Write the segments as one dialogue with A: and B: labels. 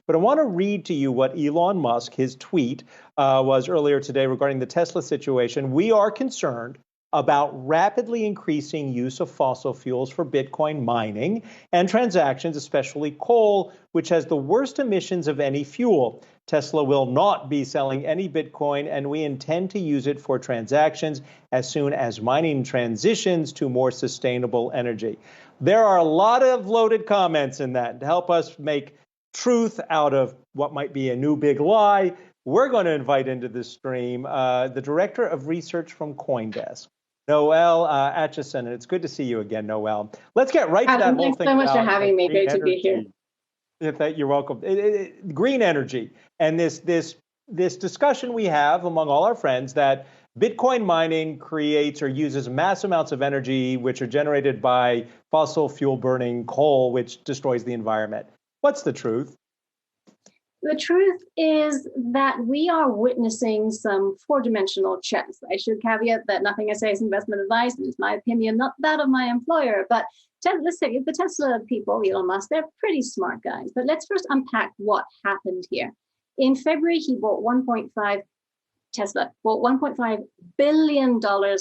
A: But I want to read to you what Elon Musk, his tweet was earlier today regarding the Tesla situation. We are concerned about rapidly increasing use of fossil fuels for Bitcoin mining and transactions, especially coal, which has the worst emissions of any fuel. Tesla will not be selling any Bitcoin, and we intend to use it for transactions as soon as mining transitions to more sustainable energy. There are a lot of loaded comments in that to help us make truth out of what might be a new big lie. We're going to invite into this stream the Director of Research from Coindesk, Noelle Acheson, and it's good to see you again, Noelle. Let's get right to that whole thing.
B: Thanks so much for having me. Great to be here.
A: You're welcome. Green energy and this discussion we have among all our friends that Bitcoin mining creates or uses mass amounts of energy which are generated by fossil fuel burning coal, which destroys the environment. What's the truth?
B: The truth is that we are witnessing some four-dimensional chess. I should caveat that nothing I say is investment advice, and it's my opinion, not that of my employer. But let's say the Tesla people, Elon Musk, they're pretty smart guys. But let's first unpack what happened here. In February, he bought Tesla bought $1.5 billion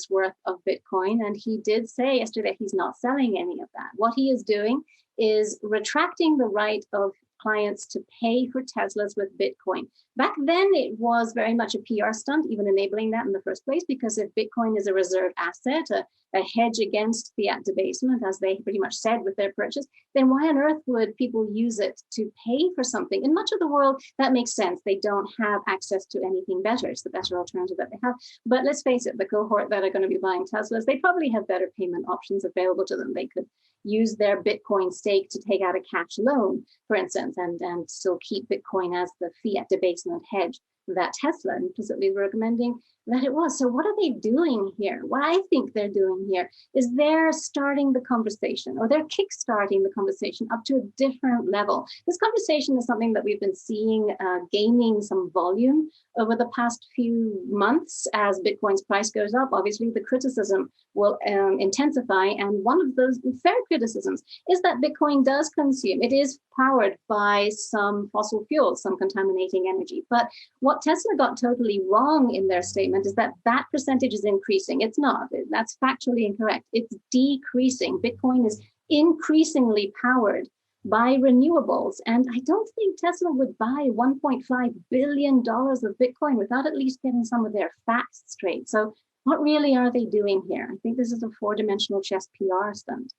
B: worth of Bitcoin. And he did say yesterday he's not selling any of that. What he is doing is retracting the right of clients to pay for Teslas with Bitcoin. Back then, it was very much a PR stunt, even enabling that in the first place, because if Bitcoin is a reserve asset, a hedge against fiat debasement, as they pretty much said with their purchase, then why on earth would people use it to pay for something? In much of the world, that makes sense. They don't have access to anything better. It's the better alternative that they have. But let's face it, the cohort that are going to be buying Teslas, they probably have better payment options available to them. They could use their Bitcoin stake to take out a cash loan, for instance, and still keep Bitcoin as the fiat debasement hedge that Tesla implicitly recommending that it was. So what are they doing here? What I think they're doing here is they're starting the conversation, or they're kickstarting the conversation up to a different level. This conversation is something that we've been seeing gaining some volume over the past few months as Bitcoin's price goes up. Obviously, the criticism will intensify. And one of those fair criticisms is that Bitcoin does consume, it is powered by some fossil fuels, some contaminating energy. But what Tesla got totally wrong in their statement is that that percentage is increasing. It's not. That's factually incorrect. It's decreasing. Bitcoin is increasingly powered by renewables. And I don't think Tesla would buy $1.5 billion of Bitcoin without at least getting some of their facts straight. So what really are they doing here? I think this is a four-dimensional chess PR stunt.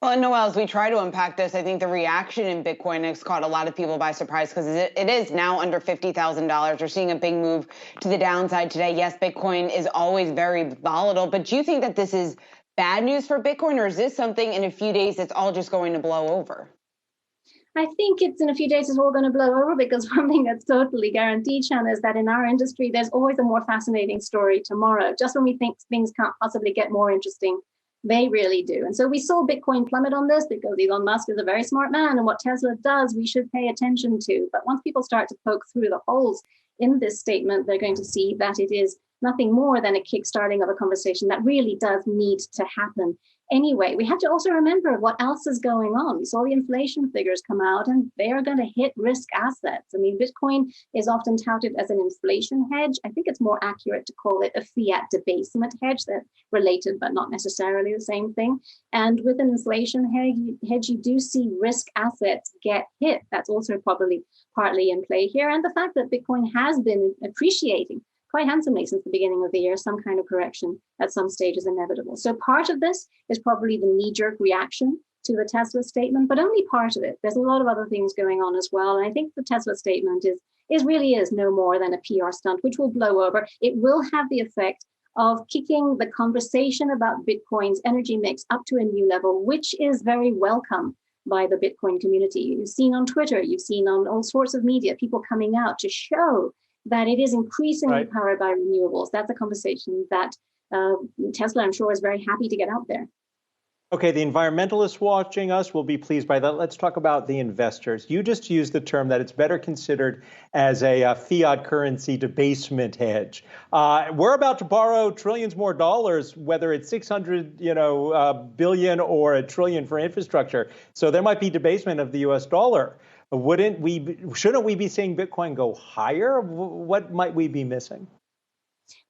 C: Well, and Noelle, as we try to unpack this, I think the reaction in Bitcoin has caught a lot of people by surprise because it is now under $50,000. We're seeing a big move to the downside today. Yes, Bitcoin is always very volatile, but do you think that this is bad news for Bitcoin, or is this something in a few days it's all just going to blow over?
B: I think it's in a few days it's all going to blow over, because one thing that's totally guaranteed, Shanna, is that in our industry, there's always a more fascinating story tomorrow. Just when we think things can't possibly get more interesting, they really do. And so we saw Bitcoin plummet on this because Elon Musk is a very smart man, and what Tesla does, we should pay attention to. But once people start to poke through the holes in this statement, they're going to see that it is nothing more than a kickstarting of a conversation that really does need to happen. Anyway, we have to also remember what else is going on. We saw the inflation figures come out, and they are going to hit risk assets. I mean, Bitcoin is often touted as an inflation hedge. I think it's more accurate to call it a fiat debasement hedge. They're related, but not necessarily the same thing. And with an inflation hedge, you do see risk assets get hit. That's also probably partly in play here. And the fact that Bitcoin has been appreciating quite handsomely since the beginning of the year, some kind of correction at some stage is inevitable. So part of this is probably the knee-jerk reaction to the Tesla statement, but only part of it. There's a lot of other things going on as well. And I think the Tesla statement really is no more than a PR stunt, which will blow over. It will have the effect of kicking the conversation about Bitcoin's energy mix up to a new level, which is very welcome by the Bitcoin community. You've seen on Twitter, you've seen on all sorts of media, people coming out to show that it is increasingly powered by renewables. That's a conversation that Tesla, I'm sure, is very happy to get out there.
A: Okay, the environmentalists watching us will be pleased by that. Let's talk about the investors. You just used the term that it's better considered as a fiat currency debasement hedge. We're about to borrow trillions more dollars, whether it's 600, billion or a trillion for infrastructure. So there might be debasement of the U.S. dollar. Shouldn't we be seeing Bitcoin go higher? What might we be missing?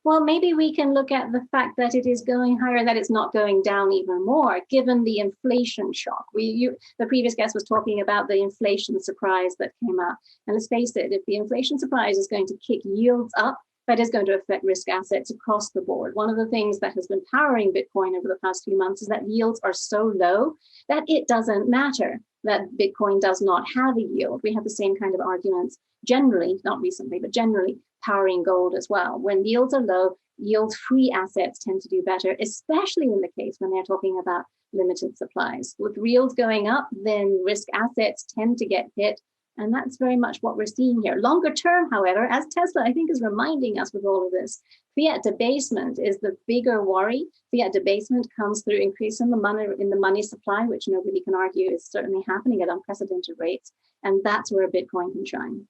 B: Well, maybe we can look at the fact that it is going higher, that it's not going down even more, given the inflation shock. The previous guest was talking about the inflation surprise that came out. And let's face it, if the inflation surprise is going to kick yields up, that is going to affect risk assets across the board. One of the things that has been powering Bitcoin over the past few months is that yields are so low that it doesn't matter that Bitcoin does not have a yield. We have the same kind of arguments generally, not recently, but generally powering gold as well. When yields are low, yield-free assets tend to do better, especially in the case when they're talking about limited supplies. With yields going up, then risk assets tend to get hit. And that's very much what we're seeing here. Longer term, however, as Tesla, I think, is reminding us with all of this, fiat debasement is the bigger worry. Fiat debasement comes through increasing the money supply, which nobody can argue is certainly happening at unprecedented rates. And that's where Bitcoin can shine.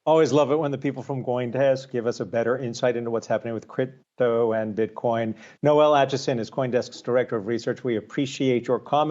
A: Always love it when the people from Coindesk give us a better insight into what's happening with crypto and Bitcoin. Noelle Acheson is Coindesk's Director of Research. We appreciate your comments.